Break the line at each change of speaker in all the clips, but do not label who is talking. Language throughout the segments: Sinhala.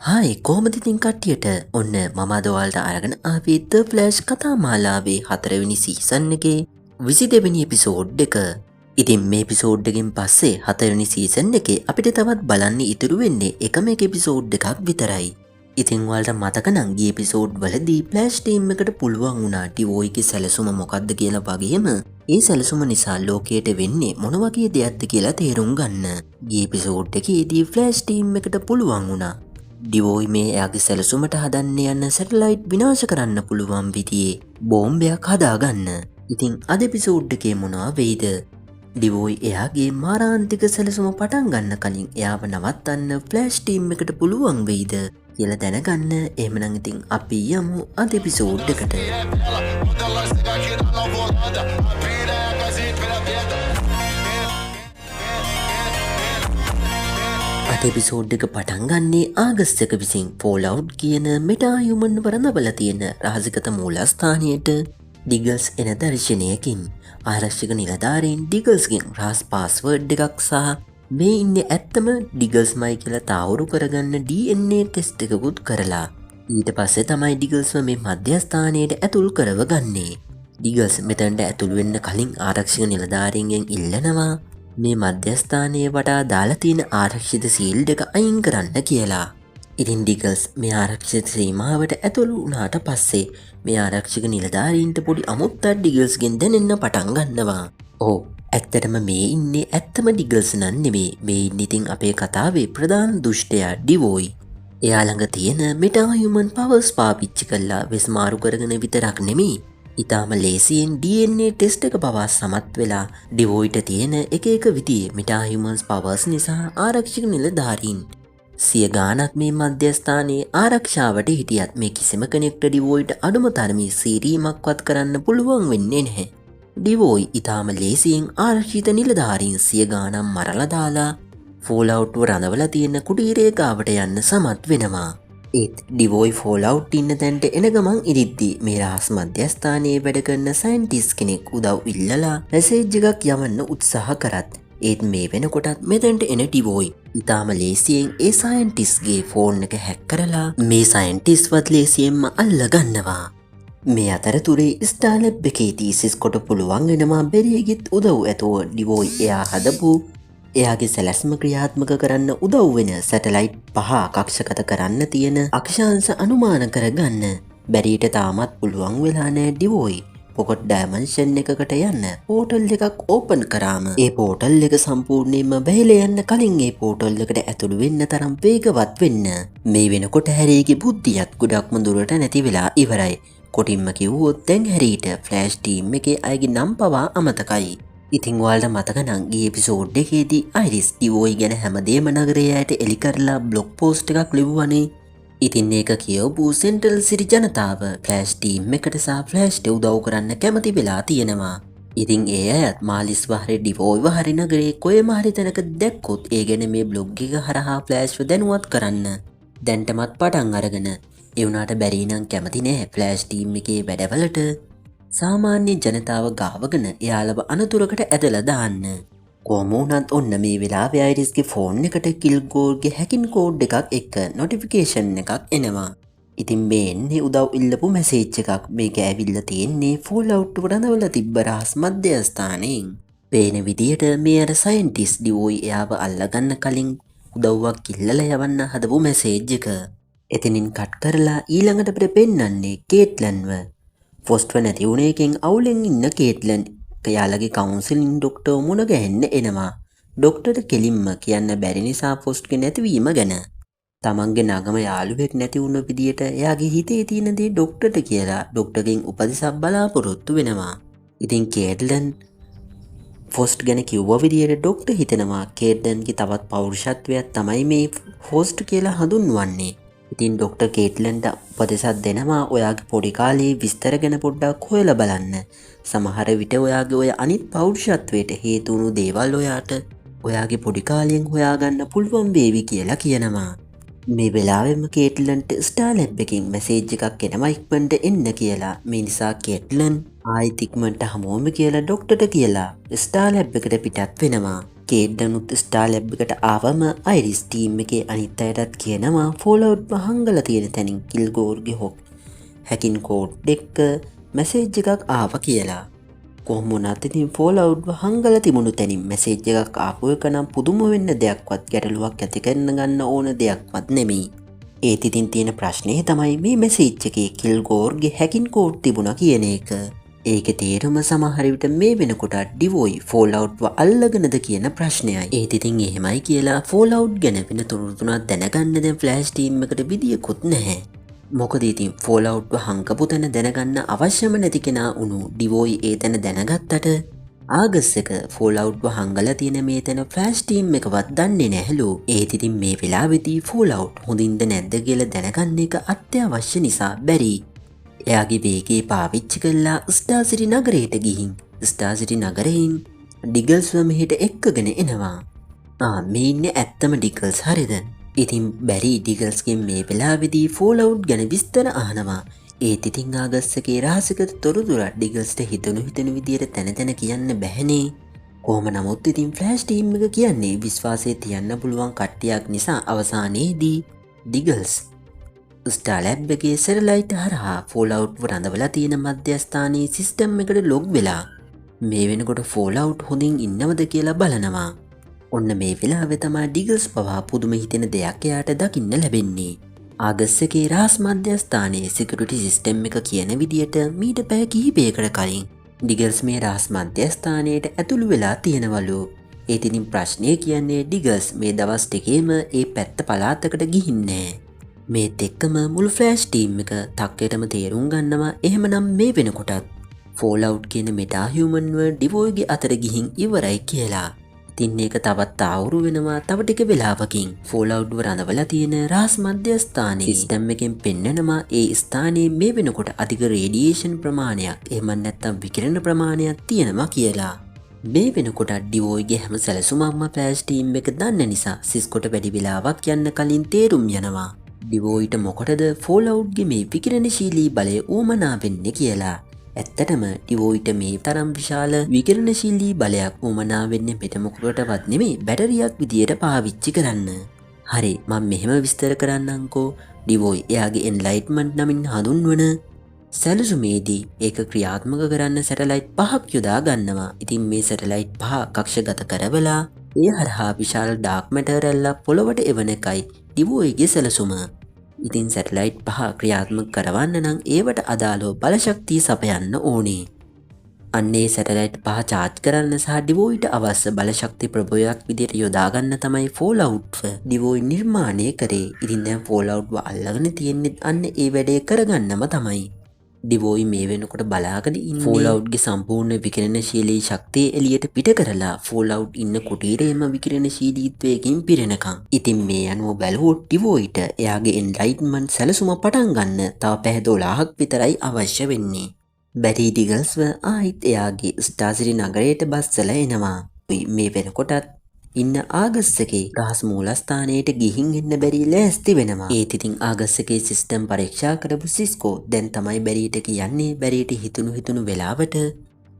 හායි කොහොමද ඉතින් කට්ටියට ඔන්න මම අද ඔයාලට අරගෙන ආවේ The Flash කතා මාලාවේ 4 වෙනි සීසන් එකේ 22 වෙනි එපිසෝඩ් එක. ඉතින් මේ එපිසෝඩ් එකෙන් පස්සේ 4 වෙනි සීසන් එකේ අපිට තවත් බලන්න ඉතුරු වෙන්නේ එකම එක එපිසෝඩ් එකක් විතරයි. ඉතින් ඔයාලට මතක නම් ගිය එපිසෝඩ් වලදී Flash ටීම් එකට පුළුවන් වුණා ඩිවෝයිගේ සැලසුම මොකක්ද කියලා වගේම ඒ සැලසුම නිසා ලෝකයට වෙන්නේ මොන වගේ දෙයක්ද කියලා තේරුම් ගන්න. ගිය එපිසෝඩ් එකේදී Flash ටීම් එකට පුළුවන් වුණා ඩිවෝයි මේ එයාගේ සැලසුමට හදන්න යන්න සැටලයිට් විනාශ කරන්න පුළුවන් විදියේ බෝම්බයක් හදාගන්න. ඉතින් අද එපිසෝඩ් එකේ මොනවා වෙයිද? ඩිවෝයි එයාගේ මාරාන්තික සැලසුම පටන් ගන්න කලින් එයාව නවත්තන්න ෆ්ලෑෂ් ටීම් එකට පුළුවන් වෙයිද කියලා දැනගන්න. එහෙමනම් ඉතින් අපි යමු අද එපිසෝඩ් එකට. අද එපිසෝඩ් එක පටන් ගන්නේ ආගස්ට් එක විසින් ෆෝල්අවුට් කියන මෙටාහයුමන් වරඳවල තියෙන රහසිගත මූලස්ථානයට ඩිගල්ස් එන දර්ශනයකින් ආරක්ෂක නිලධාරීන් ඩිගල්ස්ගෙන් රහස් පාස්වර්ඩ් එකක් සහ මේ ඉන්නේ ඇත්තම ඩිගල්ස්මයි කියලා තාවුරු කරගන්න DNA ටෙස්ට් එකකුත් කරලා ඊට පස්සේ තමයි ඩිගල්ස්ව මේ මධ්‍යස්ථානයට ඇතුල් කරවගන්නේ. ඩිගල්ස් මෙතනට ඇතුල් වෙන්න කලින් ආරක්ෂක නිලධාරීන්ගෙන් ඉල්ලනවා මේ මධ්‍යස්ථානයේ වටා දාලා තියෙන ආරක්ෂිත සීල්ඩ් එක අයින් කරන්න කියලා. ඉතින් ඩිගල්ස් මේ ආරක්ෂිත සීමාවට ඇතුළු වුණාට පස්සේ මේ ආරක්ෂක නිලධාරීන්ට පොඩි අමුත්තක් ඩිගල්ස්ගෙන් දැනෙන්න පටන් ගන්නවා. ඔව් ඇත්තටම මේ ඉන්නේ ඇත්තම ඩිගල්ස් නන් නෙමෙයි. මේ ඉන්නේ ඉතින් අපේ කතාවේ ප්‍රධාන දුෂ්ටයා ඩිවෝයි. එයා ළඟ තියෙන මෙටාහයුමන් පවර්ස් පාවිච්චි කරලා වෙස්මාරු කරගෙන විතරක් නෙමෙයි ඉතාම ලේසියෙන් DNA ටෙස්ට් එක පවා සමත් වෙලා ඩිවෝයිට තියෙන එක විදියේ මෙටාහයුමන්ස් පවර්ස් නිසා ආරක්ෂක නිලධාරීන් සිය ගානක් මේ මධ්‍යස්ථානයේ ආරක්ෂාවට හිටියත් මේ කිසිම කෙනෙක්ට ඩිවෝයිට අඩුම තරමේ සීරීමක්වත් කරන්න පුළුවන් වෙන්නේ නැහැ. ඩිවෝයි ඉතාම ලේසියෙන් ආරක්ෂිත නිලධාරීන් සිය ගානම් මරලා දාලා ෆෝල්අවුට්ව රඳවලා තියෙන කුටීරය ගාවට යන්න සමත් වෙනවා. ඒත් ඩිවෝයි ෆෝල්අවුට් ඉන්න තැන්ට එන ගමන් ඉරිද්දී මේ රහස් මධ්‍යස්ථානයේ වැඩ කරන සයින්ටිස්ට් කෙනෙක් උදව් ඉල්ලලා මැසේජ් එකක් යවන්න උත්සාහ කරත් ඒත් මේ වෙනකොටත් මෙතැන්ට එන ඩිවෝයි ඉතාම ලේසියෙන් ඒ සයින්ටිස්ට්ගේ ෆෝන් එක හැක් කරලා මේ සයින්ටිස්ට්වත් ලේසියෙන්ම අල්ලගන්නවා. මේ අතරතුරේ ස්ටාර්ලැබ් එකේදී සිස්කොට පුළුවන් වෙනවා බෙරියගෙත් උදව් ඇතුව ඩිවෝයි එයා හදපු එයාගේ සැලැස්ම ක්‍රියාත්මක කරන්න උදව් වෙන සැටලයිට් 5 කක්ෂගත කරන්න තියෙන අක්ෂාංශ අනුමාන කරගන්න. බැරියට තාමත් පුළුවන් වෙලා නෑ ඩිවෝයි පොකට් ඩයිමන්ෂන් එකකට යන්න පෝටල් එකක් ඕපන් කරාම ඒ පෝටල් එක සම්පූර්ණයෙන්ම බැහැලා යන්න කලින් ඒ පෝටල් එකට ඇතුළු වෙන්න තරම් වේගවත් වෙන්න. මේ වෙනකොට හැරීගේ බුද්ධියත් ගොඩක්ම දුරට නැති වෙලා ඉවරයි. කොටින්ම කිව්වොත් දැන් හැරීට ෆ්ලෑෂ් ටීම් එකේ අයගේ නම් පවා අමතකයි. ඉතින් ඔයාලට මතක නම් ගිය එපිසෝඩ් එකේදී අයිරිස් ඩිවෝයි ගැන හැමදේම නගරයට එලි කරලා බ්ලොග් පෝස්ට් එකක් ලිව්වනේ. ඉතින් ඒක කියවපු සෙන්ට්‍රල් සිටි ජනතාව ෆ්ලෑෂ් ටීම් එකට සහ ෆ්ලෑෂ්ට උදව් කරන්න කැමති වෙලා තියෙනවා. ඉතින් ඒ අයත් මාලිස්ව හරි ඩිවෝයිව හරි නගරේ කොහෙම හරි තැනක දැක්කොත් ඒ ගැන මේ බ්ලොග් එක හරහා ෆ්ලෑෂ්ව දැනුවත් කරන්න දැන්ටමත් පටන් අරගෙන ඒ වුණාට බැරි නම් කැමති නෑ ෆ්ලෑෂ් ටීම් එකේ වැඩවලට සාමාන්‍ය ජනතාව ගාවගෙන එයාලව අනතුරකට ඇදලා දාන්න. කොහොම වුණත් ඔන්න මේ වෙලාවේ අයිරිස්ගේ ෆෝන් එකට කිල්ගෝර්ගේ හැකින් කෝඩ් එකක් එක්ක නොටිෆිකේෂන් එකක් එනවා. ඉතින් මේ එන්නේ උදව් ඉල්ලපු මැසේජ් එකක්. මේක ඇවිල්ලා තියෙන්නේ ෆෝල්අවුට් වරඳවල තිබ්බ රහස් මධ්‍යස්ථානයෙන්. පේන විදියට මේ අර සයින්ටිස්ට් ඩිවෝයි එයාව අල්ලගන්න කලින් උදව්වක් ඉල්ලලා යවන්න හදපු මැසේජ් එක. එතනින් කට් කරලා ඊළඟට අපිට පෙන්වන්නේ කේට්ලන්ව. ෆොස්ට්ව නැති වුණ එකෙන් අවුලෙන් ඉන්න කේට්ලන් එයාලගේ කවුන්සිලින් ඩොක්ටර් මුණ ගැහෙන්න එනවා. ඩොක්ටර්ට කෙලින්ම කියන්න බැරි නිසා ෆොස්ට්ගේ නැතිවීම ගැන. තමන්ගේ නගම යාළුවෙක් නැති වුණ විදියට එයාගේ හිතේ තියෙන දේ ඩොක්ටර්ට කියලා ඩොක්ටර්ගෙන් උපදෙසක් බලාපොරොත්තු වෙනවා. ඉතින් කේට්ලන් ෆොස්ට් ගැන කිව්ව විදියට ඩොක්ටර් හිතනවා කේට්ලන්ගේ තවත් පෞරුෂත්වයක් තමයි මේ ෆොස්ට් කියලා හඳුන්වන්නේ. ඉතින් ඩොක්ටර් කේට්ලන්ට උපදෙසක් දෙනවා ඔයාගේ පොඩි කාලේ විස්තර ගැන පොඩ්ඩක් හොයලා බලන්න. සමහර විට ඔයාගේ ඔය අනිත් පෞරුෂත්වයට හේතු වුණු දේවල් ඔයාගේ පොඩි කාලයෙන් හොයාගන්න පුළුවන් වේවි කියලා කියනවා. මේ වෙලාවෙම කේට්ලන්ට ස්ටාර්ලැබ් එකකින් මැසේජ් එකක් එනවා ඉක්මනට එන්න කියලා. මේ නිසා කේට්ලන් ආයෙත් ඉක්මනට හමුවමු කියලා ඩොක්ටර්ට කියලා ස්ටාර්ලැබ් එකට පිටත් වෙනවා. කේඩ්ඩනුත් ස්ටා ලැබ් එකට ආවම අයිරිස් ටීම් එකේ අනිත් අයටත් කියනවා ෆෝලවුඩ්ව හංගල තියෙන තැනින් කිල්ගෝර්ගේ හොක් හැකින් කෝඩ් එක්ක මැසේජ් එකක් ආව කියලා. කොහොමුණත් ඉතින් ෆෝලවුඩ්ව හංගල තිබුණු තැනින් මැසේජ් එකක් ආපු එක නම් පුදුම වෙන්න දෙයක්වත් ගැටලුවක් ඇති කරන්න ගන්න ඕන දෙයක්වත් නෙමෙයි. ඒත් ඉතින් තියෙන ප්‍රශ්නේ තමයි මේ මැසේජ් එකේ කිල්ගෝර්ගේ හැකින් කෝඩ් තිබුණා කියන එක. ඒකේ තේරුම සමහර විට මේ වෙනකොට ඩිවෝයි ෆෝලවුඩ්ව අල්ලගෙනද කියන ප්‍රශ්නයයි. ඒත් ඉතින් එහෙමයි කියලා ෆෝලවුඩ් ගැන වෙන තොරතුරු තුනක් දැනගන්න දැන් ෆ්ලෑෂ් ටීම් එකට විදියකුත් නැහැ. මොකද ඉතින් ෆෝලවුඩ්ව හංකපු තැන දැනගන්න අවශ්‍යම නැති කෙනා උණු ඩිවෝයි ඒ තැන දැනගත්තට ආගස් එක ෆෝලවුඩ්ව හංගලා තියෙන මේ තැන ෆ්ලෑෂ් ටීම් එකවත් දන්නේ නැහැලු. ඒත් ඉතින් මේ වෙලාවේදී ෆෝලවුඩ් හොඳින්ද නැද්ද කියලා දැනගන්න එක අත්‍යවශ්‍ය නිසා බැරි. එයාගේ වේගේ පාවිච්චි කළා ස්ටාර් සිටි නගරයට ගිහින් ස්ටාර් සිටි නගරයෙන් ඩිගල්ස්ව මෙහෙට එක්කගෙන එනවා. මේ ඉන්නේ ඇත්තම ඩිගල්ස් හරිද? ඉතින් බැරි ඩිගල්ස්ගෙන් මේ වෙලාවේදී ෆෝලවුඩ් ගැන විස්තර අහනවා. ඒත් ඉතින් ආගස් එකේ රහසිගත තොරතුරු ඩිගල්ස්ට හිතෙන විදියට තැන කියන්න බැහැනේ. කොහොම නමුත් ඉතින් ෆ්ලෑෂ් ටීම් එක කියන්නේ විශ්වාසය තියන්න පුළුවන් කට්ටියක් නිසා අවසානයේදී ඩිගල්ස් ස්ටාර් ලැබ් එකේ සැටලයිට් හරහා ෆෝලවුඩ්ව රඳවලා තියෙන මධ්‍යස්ථානයේ සිස්ටම් එකට ලොග් වෙලා මේ වෙනකොට ෆෝලවුඩ් හොඳින් ඉන්නවද කියලා බලනවා. ඔන්න මේ වෙලාවේ තමයි ඩිගල්ස් පවා පුදුම හිතෙන දෙයක් එයාට දකින්න ලැබෙන්නේ. ආගස් එකේ රහස් මධ්‍යස්ථානයේ සිකියුරිටි සිස්ටම් එක කියන විදියට මීට පැය කිහිපයකට කලින් ඩිගල්ස් මේ රහස් මධ්‍යස්ථානයට ඇතුළු වෙලා තියෙනවලු. ඒත් ඉතින් ප්‍රශ්නේ කියන්නේ ඩිගල්ස් මේ දවස් දෙකේම ඒ පැත්ත පළාතකට ගිහින් නැහැ. මේත් එක්කම මුළු ෆ්ලෑෂ් ටීම් එක තක්කේටම තේරුම් ගන්නවා එහෙමනම් මේ වෙනකොටත් ෆෝලවුඩ් කියන මෙටා හියුමන්ව ඩිවෝයිගේ අතර ගිහින් ඉවරයි කියලා. ඉතින් ඒක තවත් තාවුරු වෙනවා තව ටික වෙලාවකින් ෆෝලවුඩ්ව රඳවලා තියෙන රහස් මධ්‍යස්ථානයේ සිස්ටම් එකෙන් පෙන්නනවා ඒ ස්ථානයේ මේ වෙනකොට අධික රේඩියේෂන් ප්‍රමාණයක් එහෙම නැත්නම් විකිරණ ප්‍රමාණයක් තියෙනවා කියලා. මේ වෙනකොට ඩිවෝයිගේ හැම සැලසුමක්ම ෆ්ලෑෂ් ටීම් එක දන්න නිසා සිස්කොට වැඩි වෙලාවක් යන්න කලින් තේරුම් යනවා. ඩිවෝයිට මොකටද ෆෝලවුඩ්ගේ මේ විකිරණශීලී බලය ඌමනා වෙන්නේ කියලා. ඇත්තටම ඩිවෝයිට මේ තරම් විශාල විකිරණශීලී බලයක් ඌමනා වෙන්නේ පිට මොකකටවත් නෙමෙයි බැටරියක් විදියට පාවිච්චි කරන්න. හරි මම මෙහෙම විස්තර කරන්නම්කෝ. ඩිවෝයි එයාගේ එන්ලයිට්මන්ට් නමින් හඳුන්වන සැලසුමේදී ඒක ක්‍රියාත්මක කරන්න සැටලයිට් 5ක් යොදා ගන්නවා. ඉතින් මේ සැටලයිට් 5 කක්ෂගත කරවලා ඒ හරහා විශාල ඩාර්ක් මැටර් ඇල්ලක් පොළවට එවන එකයි ඩිවෝයිගේ සැලසුම. ඉතින් සැටලයිට් 5 ක්‍රියාත්මක කරවන්න නම් ඒවට අදාළව බලශක්තිය සපයන්න ඕනේ. අන්නේ සැටලයිට් 5 චාර්ජ් කරන්න සහ ඩිවෝයිට අවශ්‍ය බලශක්ති ප්‍රභවයක් විදියට යොදා ගන්න තමයි ෆෝලවුඩ්ව ඩිවෝයි නිර්මාණය කරේ. ඉතින් දැන් ෆෝලවුඩ්ව අල්ලගෙන තියෙන්නේ අන්න ඒ වැඩේ කරගන්නම තමයි. ඩිවෝයි මේ වෙනකොට බලාගෙන ඉන්නේ ෆෝලවුඩ්ගේ සම්පූර්ණ විකිරණශීලී ශක්තිය එළියට පිට කරලා ෆෝලවුඩ් ඉන්න කුටීරයේම විකිරණශීලීත්වයකින් පිරෙනකම්. ඉතින් මේ අනුව බැලුවොත් ඩිවෝයිට එයාගේ එන්ලයිට්මන්ට් සැලසුම පටන් ගන්න තව පැය 12ක් විතරයි අවශ්‍ය වෙන්නේ. බැරි ඩිගල්ස්ව ආයිත් එයාගේ ස්ටාර් සිටි නගරයට බස්සලා එනවා. මේ වෙනකොටත් ඉන්න ආගස් එකේ රහස් මූලස්ථානයට ගිහින් එන්න බැරි ලෑස්ති වෙනවා. ඒත් ඉතින් ආගස් එකේ සිස්ටම් පරීක්ෂා කරපු සිස්කෝ දැන් තමයි බැරිට කියන්නේ බැරිට හිතුණු වෙලාවට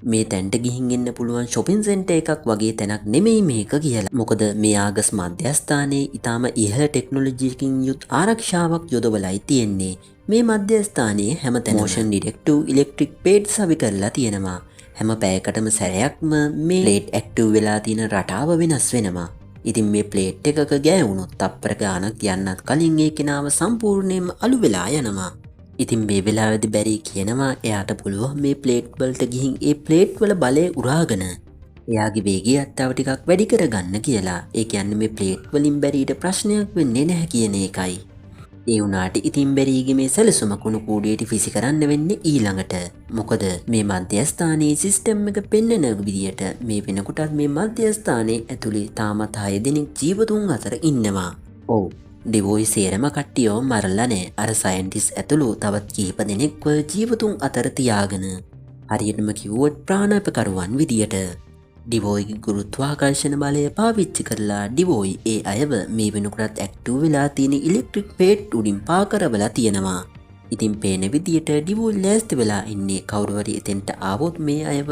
මේ තැන්ට ගිහින් එන්න පුළුවන් shopping center එකක් වගේ තැනක් නෙමෙයි මේක කියලා. මොකද මේ ආගස් මධ්‍යස්ථානයේ ඊටාම ඉහළ ටෙක්නොලොජියකින් යුත් ආරක්ෂාවක් යොදවලයි තියෙන්නේ. මේ මධ්‍යස්ථානයේ හැමතැනම motion detective electric plate සවි කරලා තියෙනවා. හැම පැයකටම සැරයක්ම මේ ප්ලේට් ඇක්ටිව් වෙලා තියෙන රටාව වෙනස් වෙනවා. ඉතින් මේ ප්ලේට් එකක ගෑවුණොත් තප්පර ගානක් යන්නත් කලින් ඒ කෙනාව සම්පූර්ණයෙන්ම අළු වෙලා යනවා. ඉතින් මේ වෙලාවේදී බැරි කියනවා එයාට පුළුවන් මේ ප්ලේට් වලට ගිහින් ඒ ප්ලේට් වල බලය උරාගෙන එයාගේ වේගයත් තව ටිකක් වැඩි කරගන්න කියලා. ඒ කියන්නේ මේ ප්ලේට් වලින් බැරිට ප්‍රශ්නයක් වෙන්නේ නැහැ කියන එකයි. ඒ වුණාට ඉතින් බැරිගේ මේ සැලසුම කුණු කූඩියට විසි කරන්න වෙන්නේ ඊළඟට. මොකද මේ මධ්‍යස්ථානයේ සිස්ටම් එක පෙන්වන විදියට මේ වෙනකොටත් මේ මධ්‍යස්ථානයේ ඇතුලේ තාමත් 6 දෙනෙක් ජීවතුන් අතර ඉන්නවා. ඔව් ඩිවෝයි සේරම කට්ටියව මරලා නැහැ. අර සයන්ටිස්ට් ඇතුළු තවත් කිහිප දෙනෙක්ව ජීවතුන් අතර තියාගෙන හරියටම කිව්වොත් ප්‍රාණාපකරුවන් විදියට ඩිවෝයිගේ ගුරුත්වාකර්ෂණ බලය පාවිච්චි කරලා ඩිවෝයි ඒ අයව මේ වෙනකොටත් ඇක්ටිව් වෙලා තියෙන ඉලෙක්ට්‍රික් ප්ලේට් උඩින් පා කරවලා තියෙනවා. ඉතින් පේන විදියට ඩිවෝයි ලෑස්ති වෙලා ඉන්නේ කවුරු හරි එතෙන්ට ආවොත් මේ අයව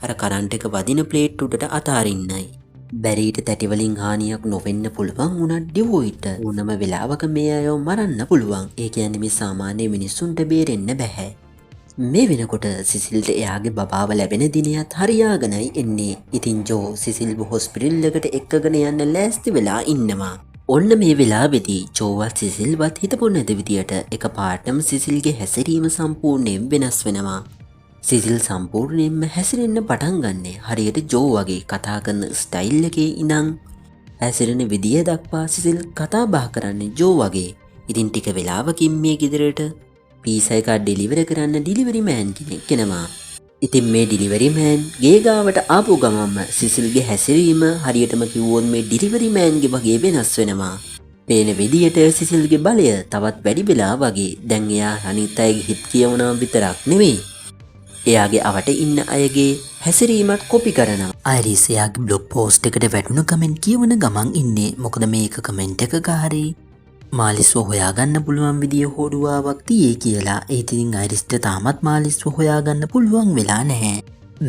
අර කරන්ට් එක වදින ප්ලේට් උඩට අතාරින්නයි. බැරීට තැටිවලින් හානියක් නොවෙන්න පුළුවන් වුණත් ඩිවෝයිට ඕනම වෙලාවක මේ අයව මරන්න පුළුවන්. ඒ කියන්නේ මේ සාමාන්‍ය මිනිස්සුන්ට බේරෙන්න බැහැ. මේ වෙනකොට සිසිල්ට එයාගේ බබාව ලැබෙන දිනයත් හරියාගෙනයි එන්නේ. ඉතින් ජෝ සිසිල්ව හොස්පිටල් එකට එක්කගෙන යන්න ලෑස්ති වෙලා ඉන්නවා. ඔන්න මේ වෙලාවේදී ජෝවත් සිසිල්වත් හිතපු නැති විදියට එකපාරටම සිසිල්ගේ හැසිරීම සම්පූර්ණයෙන් වෙනස් වෙනවා. සිසිල් සම්පූර්ණයෙන්ම හැසිරෙන්න පටන් ගන්නේ හරියට ජෝ වගේ කතා කරන ස්ටයිල් එකේ ඉඳන් හැසිරෙන විදිය දක්වා සිසිල් කතා බහ කරන්නේ ජෝ වගේ. ඉතින් ටික වෙලාවකින් මේ ගෙදරට පීසා එකක් ඩෙලිවර් කරන්න ඩිලිවරි මෑන් කෙනෙක් එනවා. ඉතින් මේ ඩිලිවරි මෑන් ගේ ගාවට ආපු ගමන්ම සිසිල්ගේ හැසිරීම හරියටම කිව්වොත් මේ ඩිලිවරි මෑන්ගේ වගේ වෙනස් වෙනවා. පේන විදියට සිසිල්ගේ බලය තවත් වැඩි වෙලා වගේ. දැන් එයා අනිත් අයගේ හිත කියවනවා විතරක් නෙමෙයි. එයාගේ අවට ඉන්න අයගේ හැසිරීමත් කොපි කරනවා. අයිරිස් එයාගේ බ්ලොග් පෝස්ට් එකට වැටුණු කමෙන්ට් කියවන ගමන් ඉන්නේ. මොකද මේක කමෙන්ට් එකක හරි මාලිස්ව හොයාගන්න පුළුවන් විදිය හොඩුවාවක් තියේ කියලා. ඒත් ඉතින් අයිරිස්ට තාමත් මාලිස්ව හොයාගන්න පුළුවන් වෙලා නැහැ.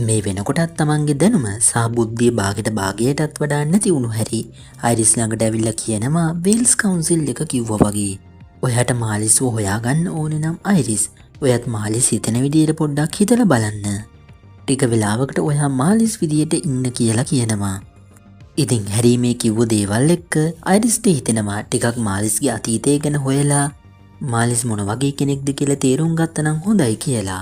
මේ වෙනකොටත් තමන්ගේ දැනුම සහ බුද්ධිය භාගයට භාගයටත් වඩා නැති වුණු හැරි අයිරිස් ළඟට ඇවිල්ලා කියනවා වේල්ස් කවුන්සිල් එක කිව්වා වගේ. ඔයාට මාලිස්ව හොයාගන්න ඕනේ නම් අයිරිස් ඔයත් මාලිස් හිතන විදියට පොඩ්ඩක් හිතලා බලන්න. ටික වෙලාවකට ඔයා මාලිස් විදියට ඉන්න කියලා කියනවා. ඉතින් හැරි මේ කිව්ව දේවල් එක්ක අයිරිස්ට හිතෙනවා ටිකක් මාලිස්ගේ අතීතය ගැන හොයලා මාලිස් මොන වගේ කෙනෙක්ද කියලා තේරුම් ගත්තනම් හොඳයි කියලා.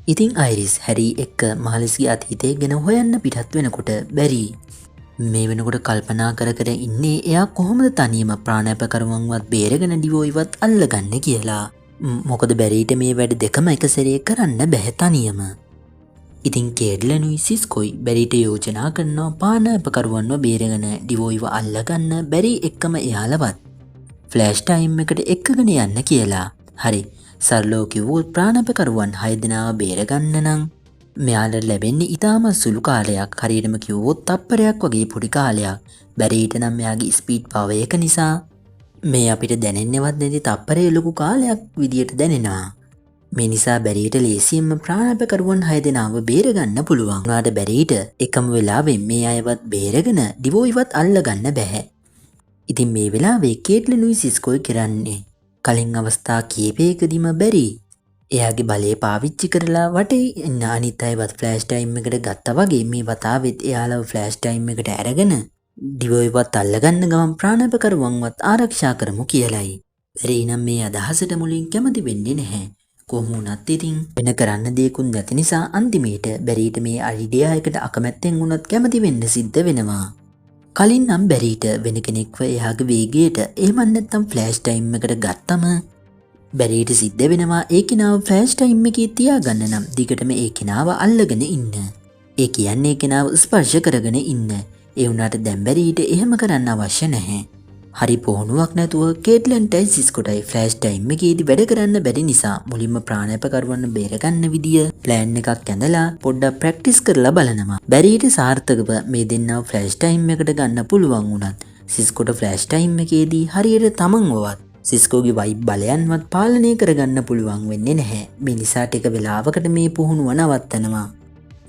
ඉතින් අයිරිස් හැරි එක්ක මාලිස්ගේ අතීතය ගැන හොයන්න පිටත් වෙනකොට බැරි මේ වෙනකොට කල්පනා කර කර ඉන්නේ එයා කොහොමද තනියම ප්‍රාණාපකරුවන්වත් බේරගෙන ඩිවෝයිවත් අල්ලගන්න කියලා. මොකද බැරිට මේ වැඩ දෙකම එක සැරේ කරන්න බැහැ තනියම. ඉතින් කේඩ්ලනුයි සිස්කොයි බැරිට යෝජනා කරනවා පානාපකරුවන්ව බේරගෙන ඩිවෝයිව අල්ලගන්න බැරි එක්කම එයාලවත් ෆ්ලෑෂ් ටයිම් එකට එක්කගෙන යන්න කියලා. හරි සරලව කිව්වොත් ප්‍රාණාපකරුවන් 6 දෙනාව බේරගන්න නම් මෙයාලට ලැබෙන්නේ ඊටම සුළු කාලයක්. හරියටම කිව්වොත් තප්පරයක් වගේ පොඩි කාලයක්. බැරිට නම් මෙයාගේ ස්පීඩ් පවර් එක නිසා මේ අපිට දැනෙන්නේවත් නැති තප්පරේ ලොකු කාලයක් විදියට දැනෙනවා. මේ නිසා බැරිට ලේසියෙන්ම ප්‍රාණාපකරුවන් 6 දෙනාව බේරගන්න පුළුවන්. උනාට බැරිට එකම වෙලාවෙන් මේ අයවත් බේරගෙන ඩිවෝයිවත් අල්ලගන්න බැහැ. ඉතින් මේ වෙලාවේ කේට්ලිනුයි සිස්කොයි කරන්නේ කලින් අවස්ථා කීපයකදීම බැරි එයාගේ බලය පාවිච්චි කරලා වටේ ඉන්න අනිත් අයවත් ෆ්ලෑෂ් ටයිම් එකට ගත්තා වගේ මේ වතාවෙත් එයාලව ෆ්ලෑෂ් ටයිම් එකට අරගෙන ඩිවෝයිවත් අල්ලගන්න ගමන් ප්‍රාණාපකරුවන්වත් ආරක්ෂා කරමු කියලයි. බැරි නම් මේ අදහසට මුලින් කැමති වෙන්නේ නැහැ. කොහොම වුණත් ඉතින් වෙන කරන්න දෙයක්ුත් නැති නිසා අන්තිමේට බැරිට මේ අයිඩියා එකට අකමැත්තෙන් වුණත් කැමති වෙන්න සිද්ධ වෙනවා. කලින් නම් බැරිට වෙන කෙනෙක්ව එයාගේ වේගයට එහෙම නැත්නම් ෆ්ලෑෂ් ටයිම් එකට ගත්තම බැරිට සිද්ධ වෙනවා ඒ කෙනාව ෆ්ලෑෂ් ටයිම් එකේ තියාගන්න නම් දිගටම ඒ කෙනාව අල්ලගෙන ඉන්න. ඒ කියන්නේ ඒ කෙනාව ස්පර්ශ කරගෙන ඉන්න. ඒ වුණාට දැන් බැරිට එහෙම කරන්න අවශ්‍ය නැහැ. හරි පුහුණුවක් නැතුව කේට්ලන්ටයි සිස්කොටයි ෆ්ලෑෂ් ටයිම් එකේදී වැඩ කරන්න බැරි නිසා මුලින්ම ප්‍රාණාපකරුවන් බේරගන්න විදිය ප්ලෑන් එකක් ඇඳලා පොඩ්ඩක් ප්‍රැක්ටිස් කරලා බලනවා. බැරිට සාර්ථකව මේ දෙන්නව ෆ්ලෑෂ් ටයිම් එකට ගන්න පුළුවන් වුණත් සිස්කොට ෆ්ලෑෂ් ටයිම් එකේදී හරියට තමන්වවත් සිස්කෝගේ වයිබ් බලයන්වත් පාලනය කරගන්න පුළුවන් වෙන්නේ නැහැ. මේ නිසා ටික වෙලාවකට මේ පුහුණුව නවත්තනවා.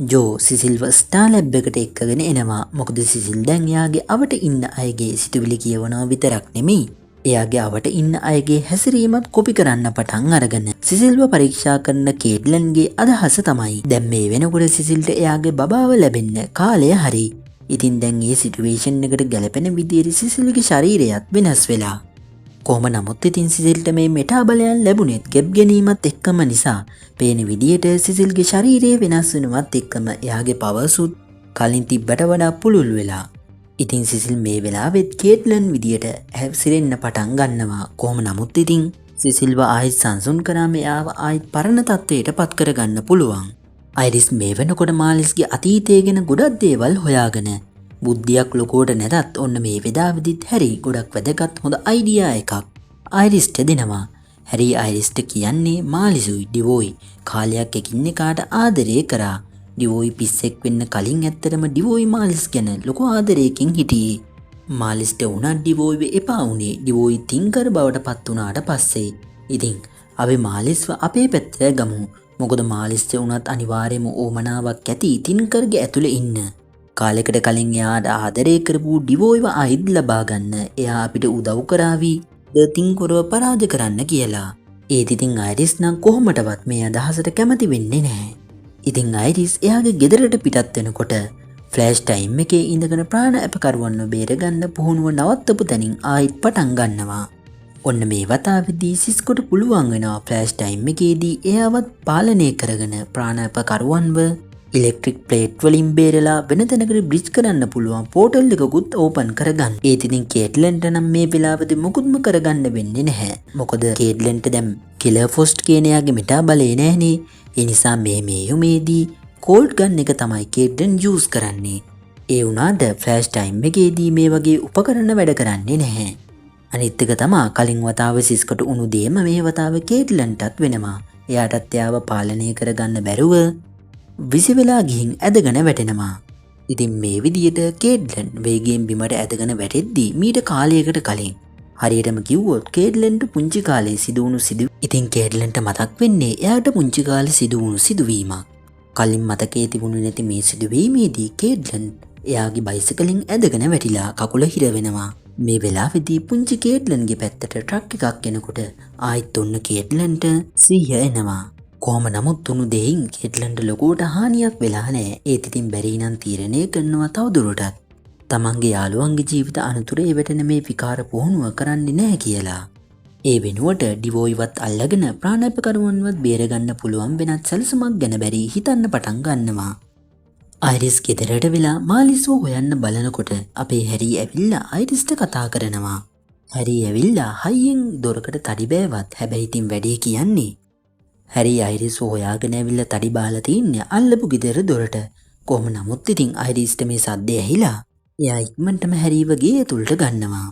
ජෝ සිසිල්ව ස්ටාර් ලැබ් එකට එක්කගෙන එනවා. මොකද සිසිල් දැන් එයාගේ අවට ඉන්න අයගේ සිතුවිලි කියවනවා විතරක් නෙමෙයි එයාගේ අවට ඉන්න අයගේ හැසිරීමත් කොපි කරන්න පටන් අරගෙන සිසිල්ව පරීක්ෂා කරන කේට්ලන්ගේ අදහස තමයි දැන් මේ වෙනකොට සිසිල්ට එයාගේ බබාව ලැබෙන්න කාලය හරි. ඉතින් දැන් මේ සිටුේෂන් එකට ගැලපෙන විදිහට සිසිල්ගේ ශරීරයත් වෙනස් වෙලා. කොහොම නමුත් ඉතින් සිසිල්ට මේ මෙටා බලයන් ලැබුණෙත් ගැප් ගැනීමත් එක්කම නිසා පේන විදියට සිසිල්ගේ ශරීරය වෙනස් වෙනවත් එක්කම එයාගේ පවර්සුත් කලින් තිබ්බට වඩා පුළුල් වෙලා. ඉතින් සිසිල් මේ වෙලාවෙත් කේට්ලන් විදියට හැසිරෙන්න පටන් ගන්නවා. කොහොම නමුත් ඉතින් සිසිල්ව ආයෙත් සංසුන් කරාම එයාව ආයෙත් පරණ තත්ත්වයට පත් කරගන්න පුළුවන්. අයිරිස් මේ වෙනකොට මාලිස්ගේ අතීතය ගැන ගොඩක් දේවල් හොයාගෙන බුද්ධියක් ලොකෝට නැතත් ඔන්න මේ වෙලාවෙදිත් හැරි ගොඩක් වැදගත් හොඳ අයිඩියා එකක් අයිරිස්ට දෙනවා. හැරි අයිරිස්ට කියන්නේ මාලිසුයි ඩිවෝයි කාලයක් එකින් එකාට ආදරය කරා. ඩිවෝයි පිස්සෙක් වෙන්න කලින් ඇත්තටම ඩිවෝයි මාලිස් ගැන ලොකු ආදරයකින් හිටියේ. මාලිස්ට උනත් ඩිවෝයිව එපා වුණේ ඩිවෝයි තින්කර් බවට පත් වුණාට පස්සේ. ඉතින් අපි මාලිස්ව අපේ පැත්තට ගමු. මොකද මාලිස්ට උනත් අනිවාර්යයෙන්ම ඕමනාවක් ඇති තින්කර්ගේ ඇතුලේ ඉන්න. කාලෙකට කලින් එයාට ආදරය කරපු ඩිවෝයිව අයිත් ලබා ගන්න එයා අපිට උදව් කරાવી දතින්කොරව පරාජ කරන්න කියලා. ඒත් ඉතින් අයිරිස් නම් කොහොමටවත් මේ අදහසට කැමති වෙන්නේ නැහැ. ඉතින් අයිරිස් එයාගේ ගෙදරට පිටත් වෙනකොට ෆ්ලෑෂ් ටයිම් එකේ ඉඳගෙන ප්‍රාණ අපකරුවන්ව බේරගන්න පුහුණුව නවත්තපු තැනින් ආයිත් පටන් ගන්නවා. ඔන්න මේ වතාවෙදී සිස්කොට පුළුවන් වෙනවා ෆ්ලෑෂ් ටයිම් එකේදී එයාවත් පාලනය කරගෙන ප්‍රාණ අපකරුවන්ව ඉලෙක්ට්‍රික් ප්ලේට් වලින් බේරලා වෙන තැනකට බ්‍රිජ් කරන්න පුළුවන් පෝටල් එකකුත් ඕපන් කරගන්න. ඒත් ඉතින් කේට්ලන්ට නම් මේ වෙලාවෙදි මොකුත්ම කරගන්න වෙන්නේ නැහැ. මොකද කේට්ලන්ට දැන් කිලර් ෆොස්ට් කියන එයාගේ මෙටා බලේ නැහනේ. ඒ නිසා මේ යුමේදී කෝල්ඩ් ගන් එක තමයි කේට්ලන් යූස් කරන්නේ. ඒ වුණාට ෆ්ලෑෂ් ටයිම් එකේදී මේ වගේ උපකරණ වැඩ කරන්නේ නැහැ. අනිත් එක තමයි කලින් වතාවේ සිස්කට උණු දෙයම මේ වතාවේ කේට්ලන්ටත් වෙනවා. එයාටත් එයාව පාලනය කරගන්න බැරුව විසි වෙලා ගිහින් ඇදගෙන වැටෙනවා. ඉතින් මේ විදියට කේට්ලන් වේගයෙන් බිමට ඇදගෙන වැටෙද්දී මීට කාලයකට කලින් හරියටම කිව්වොත් කේට්ලන්ට පුංචි කාලේ සිදුවුණු ඉතින් කේට්ලන්ට මතක් වෙන්නේ එයාට පුංචි කාලේ සිදුවුණු සිදුවීමක්. කලින් මතකයේ තිබුණු නැති මේ සිදුවීමේදී කේට්ලන් එයාගේ බයිසිකලෙන් ඇදගෙන වැටිලා කකුල හිර වෙනවා. මේ වෙලාවේදී පුංචි කේට්ලන්ගේ පැත්තට ට්‍රක් එකක් එනකොට ආයිත් ඔන්න කේට්ලන්ට සිහිය එනවා. කොහොම නමුත් උණු දෙයින් කේට්ලන්ට ලොකුවට හානියක් වෙලා නැහැ. ඒත් ඉතින් බැරි නම් තීරණය කරනවා තවදුරටත් තමන්ගේ යාළුවන්ගේ ජීවිත අනතුරේ වැටෙන මේ විකාර පුහුණුව කරන්නේ නැහැ කියලා. ඒ වෙනුවට ඩිවෝයිවත් අල්ලගෙන ප්‍රාණාපකරුවන්වත් බේරගන්න පුළුවන් වෙනත් සැලසුමක් ගැන බැරි හිතන්න පටන් ගන්නවා. අයිරිස් ගෙදරට වෙලා මාලිස්ව හොයන්න බලනකොට අපේ හැරි ඇවිල්ලා අයිරිස්ට කතා කරනවා. හැරි ඇවිල්ලා හයියෙන් දොරකට තඩි බෑවත් හැබැයි ඉතින් වැඩේ කියන්නේ හැරි අයිරිස් හොයාගෙන ඇවිල්ලා තඩි බාලා තින්නේ අල්ලපු ගෙදර දොරට. කොහොම නමුත් ඉතින් අයිරිස්ට මේ සද්දේ ඇහිලා එයා ඉක්මනටම හැරිව ගේ ඇතුළට ගන්නවා.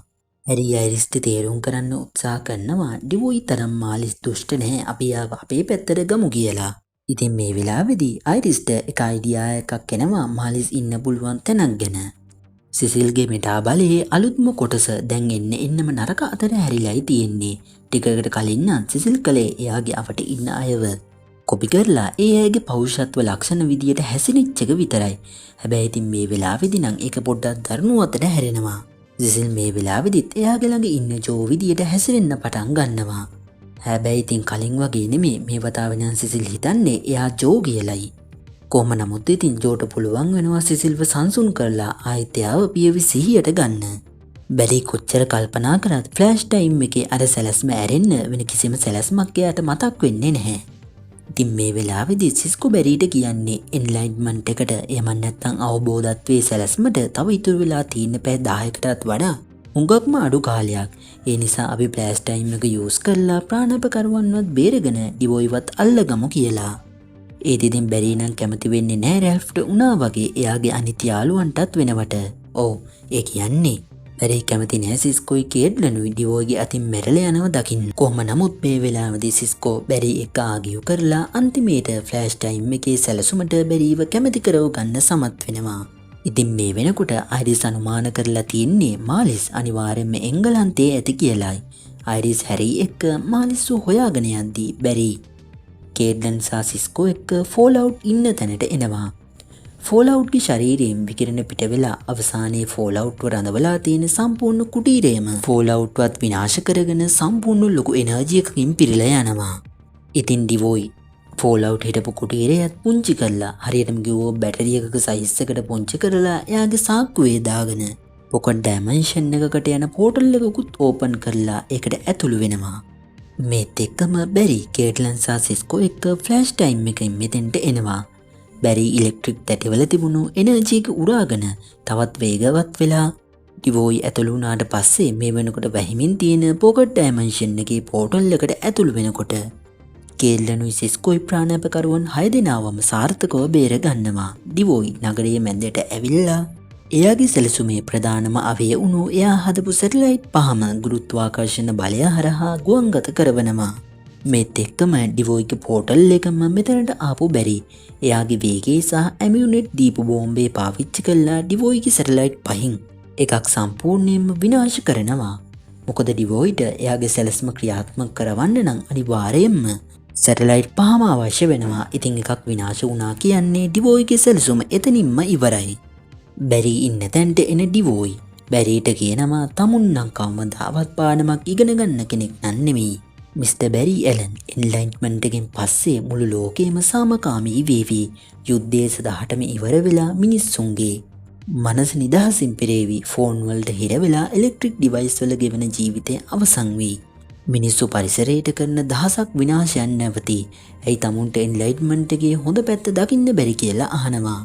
හැරි අයිරිස්ට තේරුම් කරන්න උත්සාහ කරනවා ඩිවෝයි තරම් මාලිස් දුෂ්ට නැහැ අපි අපේ පැත්තට ගමු කියලා. ඉතින් මේ වෙලාවේදී අයිරිස්ට එක අයිඩියා එකක් එනවා මාලිස් ඉන්න පුළුවන් තැනක් ගැන. සිසිල්ගේ මෙටා බලයේ අලුත්ම කොටස දැන් එන්නම නරක අතර හැරිලායි තියෙන්නේ. ටිකකට කලින් නම් සිසිල් කලේ එයාගේ අපට ඉන්න අයව කොපි කරලා ඒ අයගේ පෞරුෂත්ව ලක්ෂණ විදියට හැසිරිච්ච එක විතරයි. හැබැයි ඉතින් මේ වෙලාවේදී නම් ඒක පොඩ්ඩක් දරුණු අතට හැරෙනවා. සිසිල් මේ වෙලාවේදීත් එයාගේ ළඟ ඉන්න ජෝ විදියට හැසිරෙන්න පටන් ගන්නවා. හැබැයි ඉතින් කලින් වගේ නෙමෙයි මේ වතාවේ නම් සිසිල් හිතන්නේ එයා ජෝ කියලායි. කොහොම නමුත් ඉතින් ජෝට පුළුවන් වෙනවා සිසිල්ව සංසුන් කරලා ආයෙත් එයාව පියවි සිහියට ගන්න. බැරි කොච්චර කල්පනා කරත් ෆ්ලෑෂ් ටයිම් එකේ අර සැලැස්ම ඇරෙන්න වෙන කිසිම සැලැස්මක් එයාට මතක් වෙන්නේ නැහැ. ඉතින් මේ වෙලාවේදී සිස්කෝ බැරිට කියන්නේ එන්ලයිට්මන්ට් එකට එහෙම නැත්නම් අවබෝධත්වයේ සැලැස්මට තව ඉතුරු වෙලා තියෙන පැය 10කටත් වඩා හුඟක්ම අඩු කාලයක්. ඒ නිසා අපි ෆ්ලෑෂ් ටයිම් එක යූස් කරලා ප්‍රාණාපකරුවන්වත් බේරගෙන ඩිවෝයිවත් අල්ලගමු කියලා. ඒත් ඉතින් බැරි නම් කැමති වෙන්නේ නැහැ රැල්ෆ්ට උනා වගේ එයාගේ අනිත් යාළුවන්ටත් වෙනවට. ඔව් ඒ කියන්නේ බැරි කැමති නැහැ සිස්කෝයි කේට්ලනුයි ඩිවෝයිගේ අතින් මැරලා යනවා දකින්න. කොහොම නමුත් මේ වෙලාවේදී සිස්කෝ බැරි එක ආගියු කරලා අන්තිමේට ෆ්ලෑෂ් ටයිම් එකේ සැලසුමට බැරිව කැමති කරව ගන්න සමත් වෙනවා. ඉතින් මේ වෙනකොට අයිරිස් අනුමාන කරලා තියන්නේ මාලිස් අනිවාර්යයෙන්ම එංගලන්තයේ ඇති කියලායි. අයිරිස් හැරි එක්ක මාලිස්ව හොයාගෙන යද්දී බැරි කේට්ලන් සහ සිස්කෝ එක්ක ෆෝල්අවුට් ඉන්න තැනට එනවා. ෆෝල්අවුට්ගේ ශරීරයෙන් විකිරණ පිට වෙලා අවසානයේ ෆෝල්අවුට්ව රඳවලා තියෙන සම්පූර්ණ කුටීරයම ෆෝල්අවුට්වත් විනාශ කරගෙන සම්පූර්ණ ලොකු එනර්ජි එකකින් පිරීලා යනවා. ඉතින් ඩිවෝයි ෆෝල්අවුට් හිටපු කුටීරයත් පුංචි කරලා හරියටම ගියෝ බැටරි එකක සයිස් එකට පුංචි කරලා එයාගේ සාක්කුවේ දාගෙන පොකට් ඩයිමන්ෂන් එකකට යන පෝටල් එකකුත් ඕපන් කරලා ඒකට ඇතුළු වෙනවා. මේත් එක්කම බැරි කේට්ලන් සහ සිස්කෝ එක්ක ෆ්ලෑෂ් ටයිම් එකෙන් මෙතෙන්ට එනවා. බැරි ඉලෙක්ට්‍රික් තැටිවල තිබුණු එනර්ජි එක උරාගෙන තවත් වේගවත් වෙලා ඩිවෝයි ඇතුළු වුණාට පස්සේ මේ වෙනකොට වැහිමින් තියෙන පොකට් ඩයිමන්ෂන් එකේ පෝටල් එකට ඇතුළු වෙනකොට කේට්ලනුයි සිස්කෝයි ප්‍රාණාපකරුවන් 6 දෙනාවම සාර්ථකව බේර ගන්නවා. ඩිවෝයි නගරයේ මැදට ඇවිල්ලා එයාගේ සැලසුමේ ප්‍රධානම අවය වුණු එයා හදපු සැටලයිට් පහම ගුරුත්වාකර්ෂණ බලය හරහා ගුවන්ගත කරවනවා. මේත් එක්කම ඩිවෝයිගේ පෝටල් එකම මෙතනට ආපු බැරි එයාගේ වේගය සහ ඇමියුනිට් දීපු බෝම්බේ පාවිච්චි කළා ඩිවෝයිගේ සැටලයිට් පහින් එකක් සම්පූර්ණයෙන්ම විනාශ කරනවා. මොකද ඩිවෝයිට එයාගේ සැලැස්ම ක්‍රියාත්මක කරවන්න නම් අනිවාර්යයෙන්ම සැටලයිට් පහම අවශ්‍ය වෙනවා. ඉතින් එකක් විනාශ වුණා කියන්නේ ඩිවෝයිගේ සැලසුම එතනින්ම ඉවරයි. බැරි ඉන්න තැන්ට එන ඩිවෝයි බැරිට කියනවා තමුන්නම් කවමදාවත් පාඩමක් ඉගෙන ගන්න කෙනෙක් නන්නෙමී. මිස්ටර් බැරි ඇලන් එන්ලයින්මන්ටගෙන් පස්සේ මුළු ලෝකේම සාමකාමී වේවී යුද්ධය සදහටම ඉවර වෙලා මිනිස්සුන්ගේ මනස නිදහසින් පෙරේවි ෆෝන්වල්ට හිරවෙලා එලෙක්ට්‍රික් ඩිවයිස් වල ගෙවන ජීවිතය අවසන් වී. මිනිස්සු පරිසරයට කරන දහසක් විනාශයන් නැවති ඇයි තමුන්ට එන්ලයිට්මන්ටගේ හොඳ පැත්ත දකින්න බැරි කියලා අහනවා.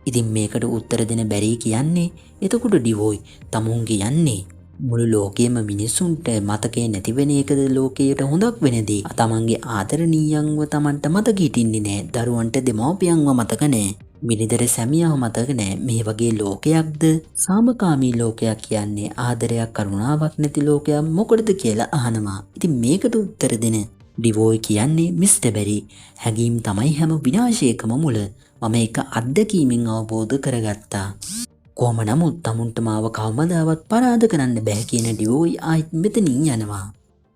ඉතින් මේකට උත්තර දෙන බැරි කියන්නේ එතකොට ඩිවෝයි තමුන් කියන්නේ මුළු ලෝකයේම මිනිස්සුන්ට මතකේ නැතිවෙන එකද ලෝකයට හොඳක් වෙනදී තමන්ගේ ආදරණීයන්ව තමන්ට මතක හිටින්නේ නෑ දරුවන්ට දෙමව්පියන්ව මතක නෑ මිනිදර සැමියාව මතක නෑ මේ වගේ ලෝකයක්ද සාමකාමී ලෝකයක් කියන්නේ ආදරයක් කරුණාවක් නැති ලෝකයක් මොකටද කියලා අහනවා. ඉතින් මේකට උත්තර දෙන ඩිවෝයි කියන්නේ මිස්ටර් බැරි හැඟීම් තමයි හැම විනාශයකම මුල මම එක අත්දැකීමෙන් අවබෝධ කරගත්තා. කොහොම නමුත් තමුන්ට මාව කවමදාවත් පරාද කරන්න බැහැ කියන ඩිවෝයි ආයිත් මෙතනින් යනවා.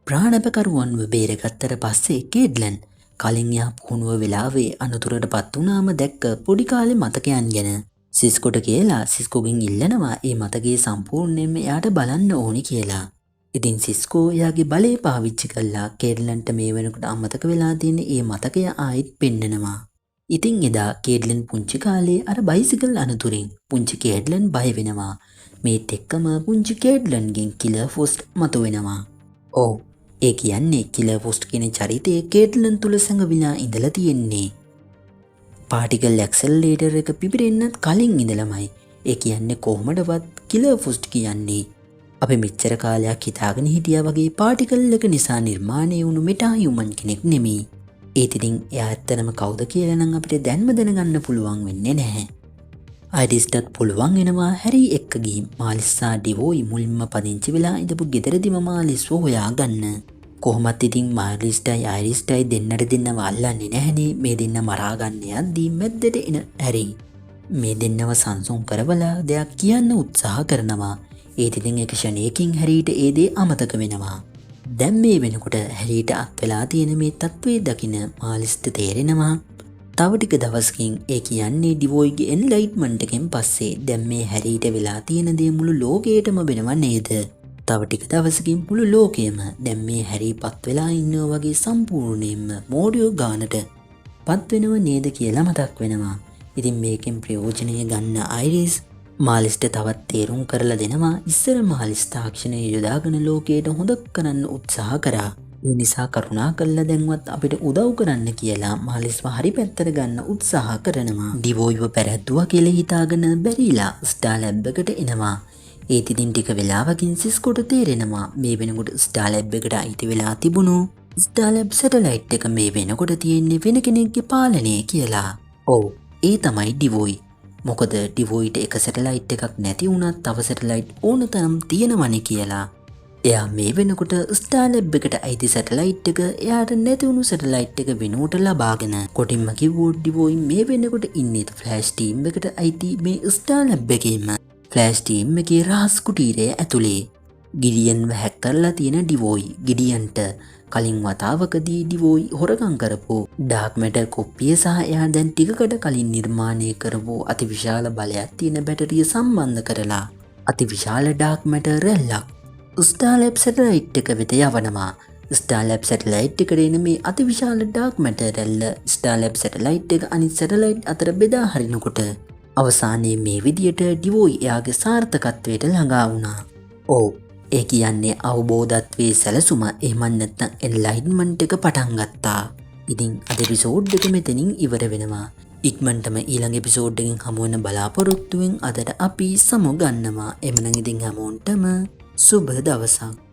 ප්‍රාණපකරුවන්ව බේරගත්තට පස්සේ කේඩ්ලන් කලින් යා පුහුණුව වෙලාවේ අනතුරට පත් වුණාම දැක්ක පොඩි කාලේ මතකයන් ගැන සිස්කොට කියලා සිස්කෝගෙන් ඉල්ලනවා ඒ මතකයේ සම්පූර්ණයෙන්ම එයාට බලන්න ඕනි කියලා. ඉතින් සිස්කෝ එයාගේ බලය පාවිච්චි කළා කේඩ්ලන්ට මේ වෙනකොට අමතක වෙලා තියෙන ඒ මතකය ආයිත් පෙන්නනවා. ඉතින් එදා කේඩ්ලන් පුංචි කාලේ අර බයිසිකල් අනතුරින් පුංචි කේඩ්ලන් බය වෙනවා. මේත් එක්කම පුංචි කේඩ්ලන්ගෙන් කිලර් ෆොස්ට් මතුවෙනවා. ඔව් ඒ කියන්නේ කිලර් ෆොස්ට් කියන චරිතය කේඩ්ලන් තුල සංගවිලා ඉඳලා තියෙන්නේ. පාටිකල් ඇක්සලරේටර් එක පිපිරෙන්නත් කලින් ඉඳලමයි. ඒ කියන්නේ කොහොමඩවත් කිලර් ෆොස්ට් කියන්නේ අපි මෙච්චර කාලයක් හිතාගෙන හිටියා වගේ පාටිකල් එක නිසා නිර්මාණය වුණු මෙටා හියුමන් කෙනෙක් නෙමෙයි. ඒත් ඉතින් එයා ඇත්තනම කවුද කියලා නම් අපිට දැන්ම දැනගන්න පුළුවන් වෙන්නේ නැහැ. අයිරිස්ටත් පුළුවන් වෙනවා හැරි එක්ක ගිහින් මාලිස්සා ඩිවෝයි මුලින්ම පදිංචි වෙලා ඉඳපු ගෙදරදිම මාලිස්ව හොයාගන්න. කොහොමත් ඉතින් මාලිස්ටයි අයිරිස්ටයි දෙන්නට දෙන්නව අල්ලන්නේ නැහනේ මේ දෙන්න මරා ගන්න යද්දී මැද්දට එන හැරි. මේ දෙන්නව සංසුන් කරවලා දෙයක් කියන්න උත්සාහ කරනවා. ඒත් ඉතින් එක ෂණයකින් හැරීට ඒ දේ අමතක වෙනවා. දැන් මේ වෙනකොට හැරීට අත් වෙලා තියෙන මේ තත්ත්වයේ දකින මාලිස්ට තේරෙනවා තව ටික දවසකින් ඒ කියන්නේ ඩිවෝයිගේ එන්ලයිට්මන්ට් එකෙන් පස්සේ දැන් මේ හැරීට වෙලා තියෙන දේ මුළු ලෝකයටම වෙනව නේද? තව ටික දවසකින් මුළු ලෝකෙම දැන් මේ හැරී පත් වෙලා ඉන්නවා වගේ සම්පූර්ණයෙන්ම මෝඩියෝ ගානට පත් වෙනව නේද කියලා මතක් වෙනවා. ඉතින් මේකෙන් ප්‍රයෝජනය ගන්න අයිරිස් මාලිස්ට තවත් තේරුම් කරලා දෙනවා ඉස්සර මාලිස් තාක්ෂණය යොදාගෙන ලෝකයට හොඳක් කරන්න උත්සාහ කරා. ඒ නිසා කරුණා කළා දැන්වත් අපිට උදව් කරන්න කියලා මාලිස්ව හරි පැත්තට ගන්න උත්සාහ කරනවා. ඩිවෝයිව පැරද්දුවා කියලා හිතාගෙන බැරිලා ස්ටාර් ලැබ් එකට එනවා. ඒත් ඉතින් ටික වෙලාවකින් සිස්කොට තේරෙනවා මේ වෙනකොට ස්ටාර් ලැබ් එකට අයිති වෙලා තිබුණු ස්ටාර් ලැබ් සැටලයිට් එක මේ වෙනකොට තියෙන්නේ වෙන කෙනෙක්ගේ පාලනය කියලා. ඔව් ඒ තමයි ඩිවෝයි. මොකද ඩිවෝයිට එක සැටලයිට් එකක් නැති වුණත් තව සැටලයිට් ඕන තරම් තියෙනවනේ කියලා. එයා මේ වෙනකොට ස්ටාර් ලැබ් එකට අයිති සැටලයිට් එක එයාට නැති වුණු සැටලයිට් එක වෙනුවට ලබාගෙන කොටින්ම කිව්වොත් ඩිවෝයි මේ වෙනකොට ඉන්නේ ෆ්ලෑෂ් ටීම් එකට අයිති මේ ස්ටාර් ලැබ් එකේම ෆ්ලෑෂ් ටීම් එකේ රහස් කුටීරය ඇතුලේ. ගිඩියන්ව හැක් කරලා තියෙන ඩිවෝයි ගිඩියන්ට කලින් වතාවකදී ඩිවෝයි හොරකම් කරපු ඩාර්ක් මැටර් කොප්පිය සහ එයා දැන් ටිකකට කලින් නිර්මාණය කරපු අතිවිශාල බලයක් තියෙන බැටරිය සම්බන්ධ කරලා අතිවිශාල ඩාර්ක් මැටර් රැල්ලක් ස්ටාර් ලැබ් සැටලයිට් එක වෙත යවනවා. ස්ටාර් ලැබ් සැටලයිට් එකට එන මේ අතිවිශාල ඩාර්ක් මැටර් රැල්ල ස්ටාර් ලැබ් සැටලයිට් එක අනිත් සැටලයිට් අතර බෙදා හරිනකොට අවසානයේ මේ විදියට ඩිවෝයි එයාගේ සාර්ථකත්වයට ළඟා වුණා. ඔව් ඒ කියන්නේ අවබෝධත්වයේ සැලසුම එහෙම නැත්නම් එන්ලයිට්මන්ට් එක පටන් ගත්තා. ඉතින් අද එපිසෝඩ් එක මෙතනින් ඉවර වෙනවා. ඉක්මනටම ඊළඟ එපිසෝඩ් එකෙන් හමු වෙන බලාපොරොත්තුවෙන් අදට අපි සමු ගන්නවා. එමනම් ඉතින් හැමෝන්ටම සුබ දවසක්.